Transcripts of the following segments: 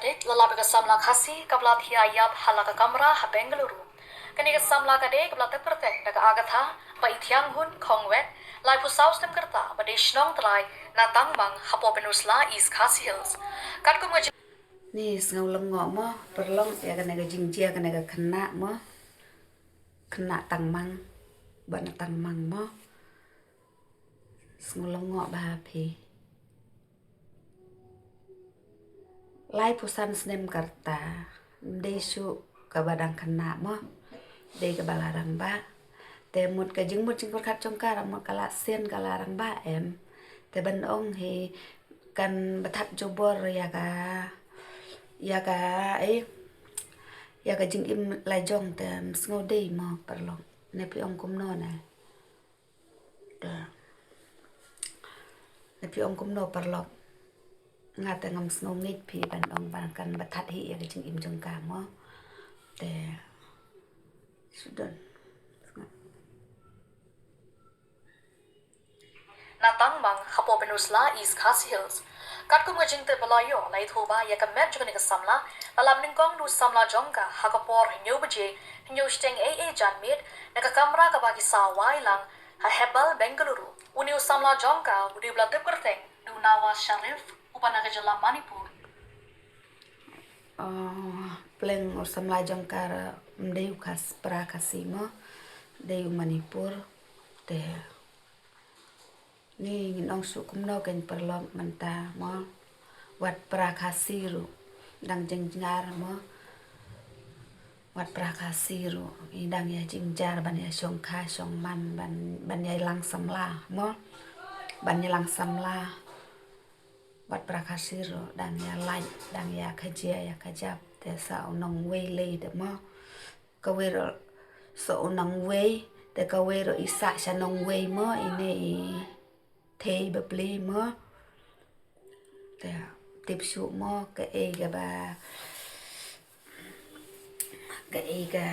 adik lalap ke samla khasi kabla thia yap halaka kamra ha Bengaluru. Kani ke samla kade kabla te pertek daga agatha pa ithiang hun khongwet lai pu south tem kerta ba de shnong trai na tang mang hapo penusla is khasi hills. Kat kum ngaj Ni ngau lang ngo mo perlong ya kana ga jingjia kana ga kena mo kena tang mang ba na tang mang mo ngau lang ngo ba phi lai pusan snem karta desu ka badang kena mo de ka balarang ba te mut ka jing mut jing khat chong ka mo kala sen kalarang ba em te ban ong hi kan bathat jobor ya ka ấy ya ka jingim lai jong te sngo dei mo perlong ne pi ong kum no na ne pi ong kum no perlong nga te ngam sngo ngeit pi ban ong ban kan bathat hi ya ka jingim jong ka mo te sudan na tang mang hapo penusla is khasi hills. Kat kum ngajing te balayo lai thoba ya ka met jukani ka samla lalam ningkong du samla jongka hakapor hinyo bje hinyo steng AA janmit na ka kamra ka bagi sawai lang ha hebal Bengaluru uni samla jongka udi blatep kerteng du nawa sharif upanaga jala Manipur. pleng or samla jong kar mdeu khas pra khasimo deu Manipur te ni nong su kum no ken perlom manta mo wat pra khasiru dang jengjar mo wat pra khasiru idang ya jingjar ban ya song kha song man ban ya lang samla mo ban ya lang samla wat pra khasiru dang ya lai dang ya khajia ya khajap te sa nong wei le de mo ka we ro so nong wei te ka we ro isa sha nong wei mo ine thai bapli mo te tip su mo ka e ga ba ka e ga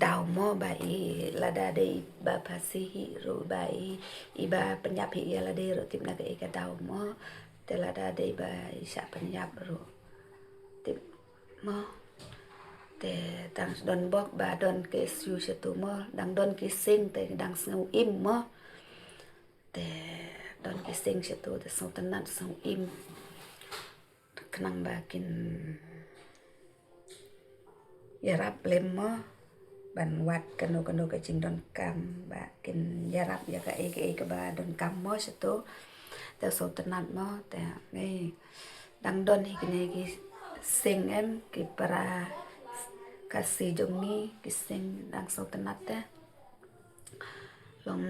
đào mo ba i lade ba phasi ro ba i ba penyap hi lade ro tip na ka e ga đào mo te lade ba i sa penyap ro tip mo te tang don bok ba don ke su se tu mo dang don ki sing te dang sngew im mo te don ki sing se tu te so tanat so im knang ba kin yarap lem mo ban wat kano ka jing don kam ba kin yarap ya ka e ka ba don kam mo se tu te so tanat mo te ngai dang don hi kine ki sing em ki para kasi jong ni ki sing dang so tanat te long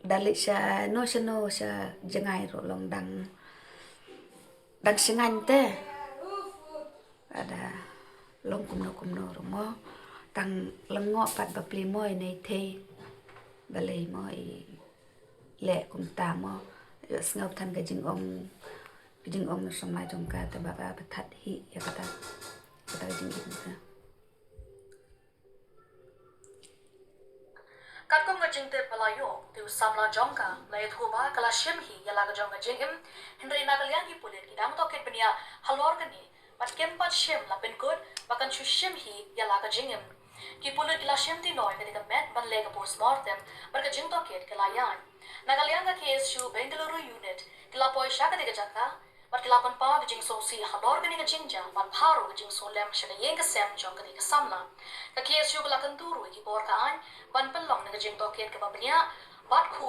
dali sha no sha jngai ro long dang singan te ada long kum no ro mo tang lengo pat bapli mo nei thei blei mo i le kum ta mo sngew than ka jing ong na samai jong ka te ba thathi ya kata jing ka Kat kum ngajing te balayo tu samla jongka lai thoba kala shim hi yala ka jongka jingim hindri na kalyang hi pulit kidang to ket benia halor kani bat kempat shim la pen good bakan chu shim hi yala ka jingim ki pulit ila shim ti noy ka met ban le ka postmortem bar ka jing to ket kala yan na kalyang ka KSU Bengaluru unit kila poi shaka de jaka bat kila pan pa jing so si halor kani ka jingja bat pharo ka jing so lem shaka yeng ka sem jong ka samla ka KSU kala kan turu ki por ka an ban pelong na ka jing to ket ka babnya bat khu